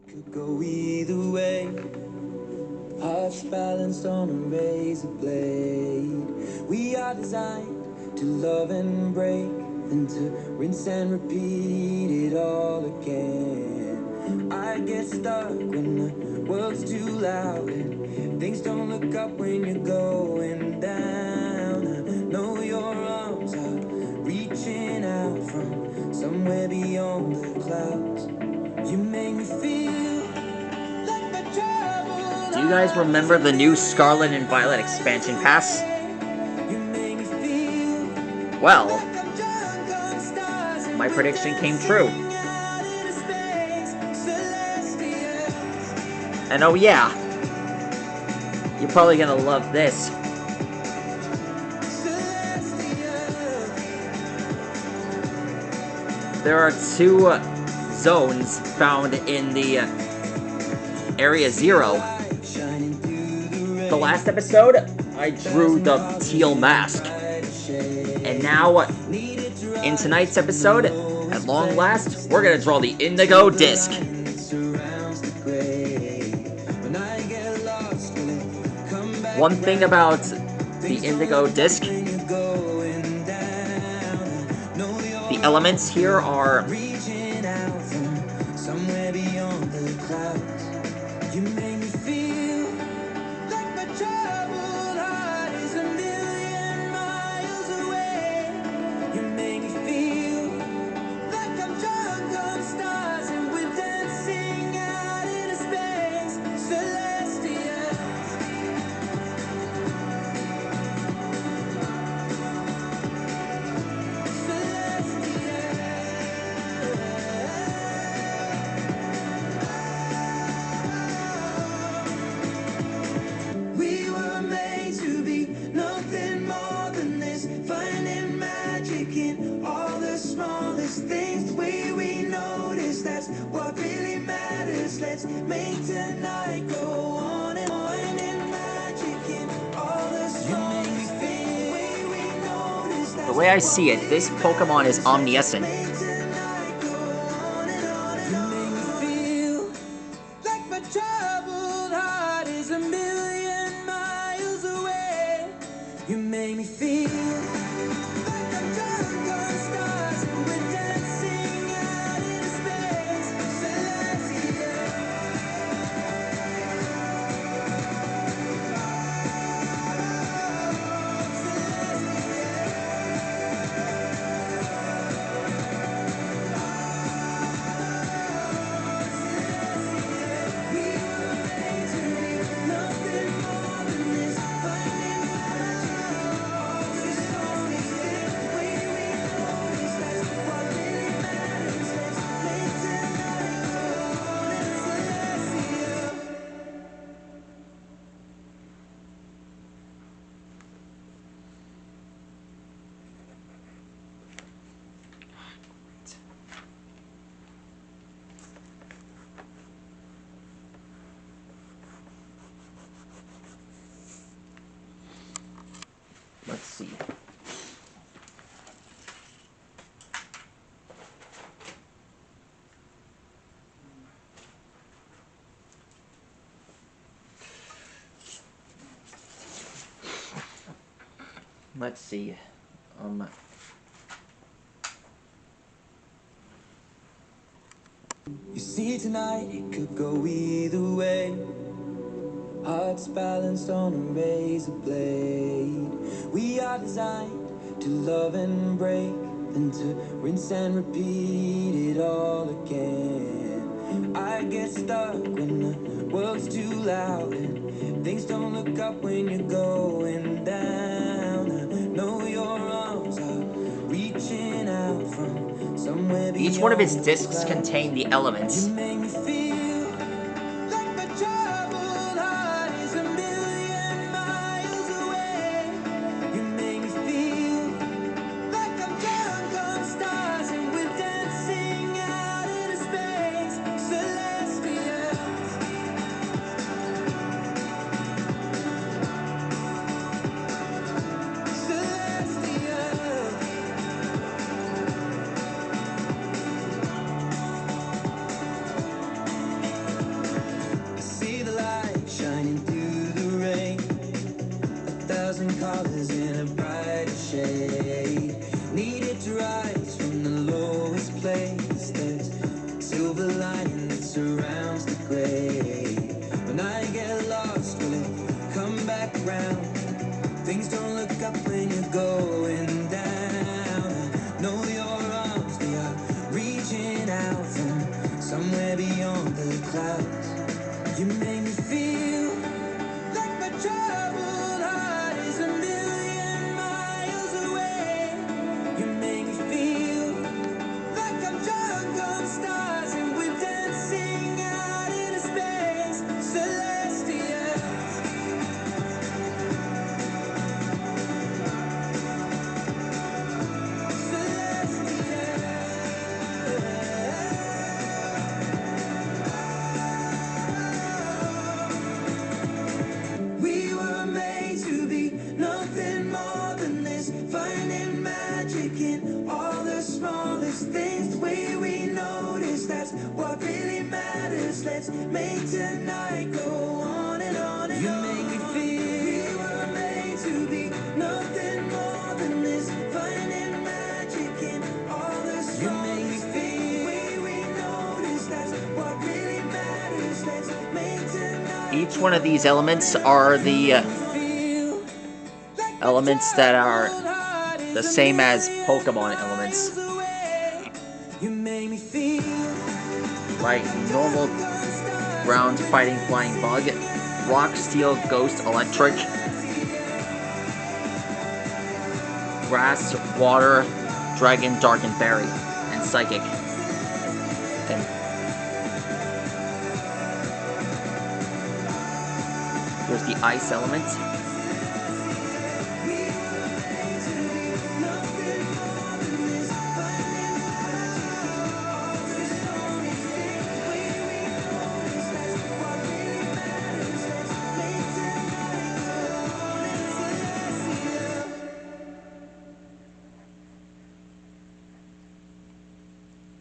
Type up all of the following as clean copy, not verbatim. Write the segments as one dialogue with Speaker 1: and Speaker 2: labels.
Speaker 1: Could go either way. Hearts balanced on a razor blade. We are designed to love and break, then to rinse and repeat it all again. I get stuck when the world's too loud and things don't look up when you're going down. I know your arms are reaching out from somewhere beyond the clouds. You make me feel like my trouble.
Speaker 2: Do you guys remember the new Scarlet and Violet expansion pass? Well, my prediction came true. And oh yeah, you're probably gonna love this. There are two zones found in the Area 0. The last episode, I drew the teal mask. And now, in tonight's episode, at long last, we're gonna draw the Indigo Disk. One thing about the Indigo Disk, the elements here are somewhere beyond the clouds. You make me feel like my troubled heart is a million miles away. You make me feel like I'm drunk on stars and we're dancing out into space, celestial. We were made to be nothing more than this, finding magic in all the smallest things. The way we notice, that's what really matters. Let's make tonight go on and on. Finding magic in all the smallest things. The way we notice, that's the way I see it, this Pokemon is omniscient. You make me feel like I'm drunk on stars and we're dancing out into space, celestial. We were made to be nothing more than this, finding Let's see. Let's see. You see, tonight it could go either way. Hearts balanced on a razor blade. We are designed to love and break, then to rinse and repeat it all again. I get stuck when the world's too loud and things don't look up when you're going down. I know your arms are reaching out from somewhere. Each one of its discs contain the elements. You make me feel like my troubled heart is a million miles away. You make me feel like I'm drunk on stars and we're dancing out into space, celestial. Celestial.
Speaker 1: lion that surrounds the grave. When I get lost, will it come back round? Things don't look up when you're going down. I know your arms, they are reaching out from somewhere beyond the clouds. You make me feel like my troubled heart is a million miles away. You make me feel like I'm drunk on stars and we're dancing out into space. Celestial, we were made to be nothing more than this, finding magic in all the smallest things. The way we notice, that's what really matters. Let's make tonight go on and on and on. You make me feel we were made to be nothing more than this, finding magic in all the smallest things. You make me feel the way we notice, that's what really matters. Let's make tonight.
Speaker 2: Each one of these elements are the elements that are the same as Pokemon elements. Like normal ground fighting flying bug, rock, steel, ghost, electric, grass, water, dragon, dark, and berry, and psychic. And there's the ice element.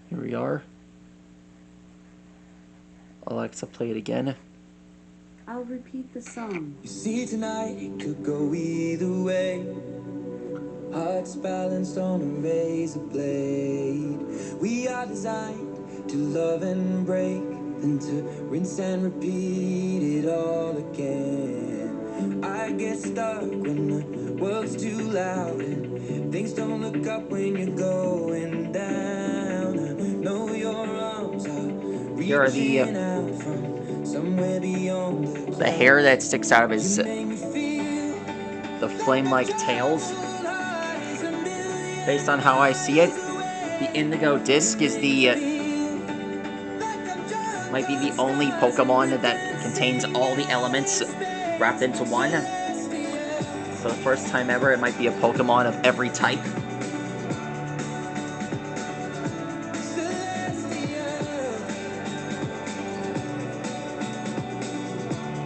Speaker 2: Here we are. Alexa, play it again.
Speaker 3: I'll repeat the song.
Speaker 1: You see, tonight it could go either way. Hearts balanced on a razor blade. We are designed to love and break, then to rinse and repeat it all again. I get stuck when the world's too loud and things don't look up when you're going down. I know your arms are
Speaker 2: Here are the
Speaker 1: reaching out from somewhere beyond
Speaker 2: the hair that sticks out of his the flame-like tails. Based on how I see it, the Indigo Disk is the might be the only Pokemon that contains all the elements wrapped into one. For the first time ever, it might be a Pokemon of every type.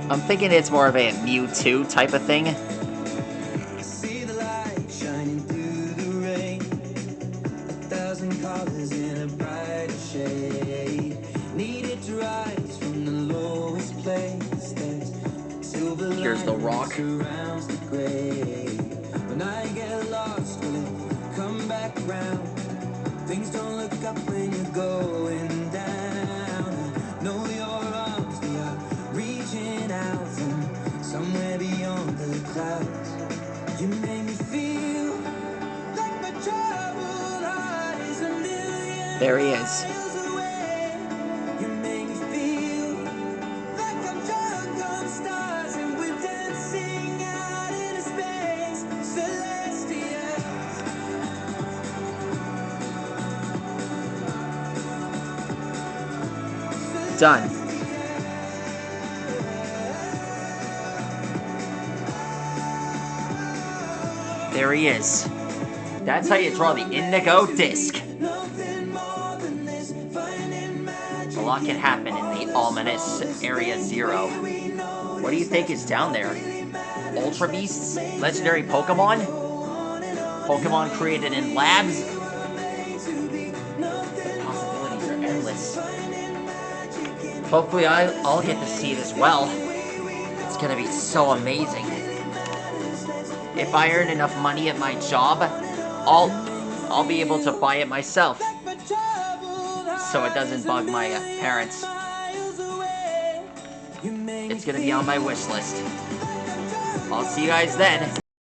Speaker 2: I'm thinking it's more of a Mewtwo type of thing.
Speaker 1: See the light shining through the rain, 1,000 colors in a brighter shade. Needed to rise from the lowest place. There's silver
Speaker 2: Here's the rock.
Speaker 1: surrounds the grave. When I get lost, will it come back round? Things don't look up when you're going down. I know your arms, they are reaching out from somewhere beyond the clouds. You make me feel like my troubled heart is a million
Speaker 2: There he is.
Speaker 1: miles away. You make me feel like I'm drunk on stars and we're dancing out into space. Celestial.
Speaker 2: Done. There he is. That's how you draw the Indigo Disk. A lot can happen in the ominous Area Zero. What do you think is down there? Ultra Beasts? Legendary Pokemon? Pokemon created in labs? The possibilities are endless. Hopefully I'll get to see it as well. It's gonna be so amazing. If I earn enough money at my job, I'll be able to buy it myself. so it doesn't bug my parents. It's gonna be on my wish list. I'll see you guys then.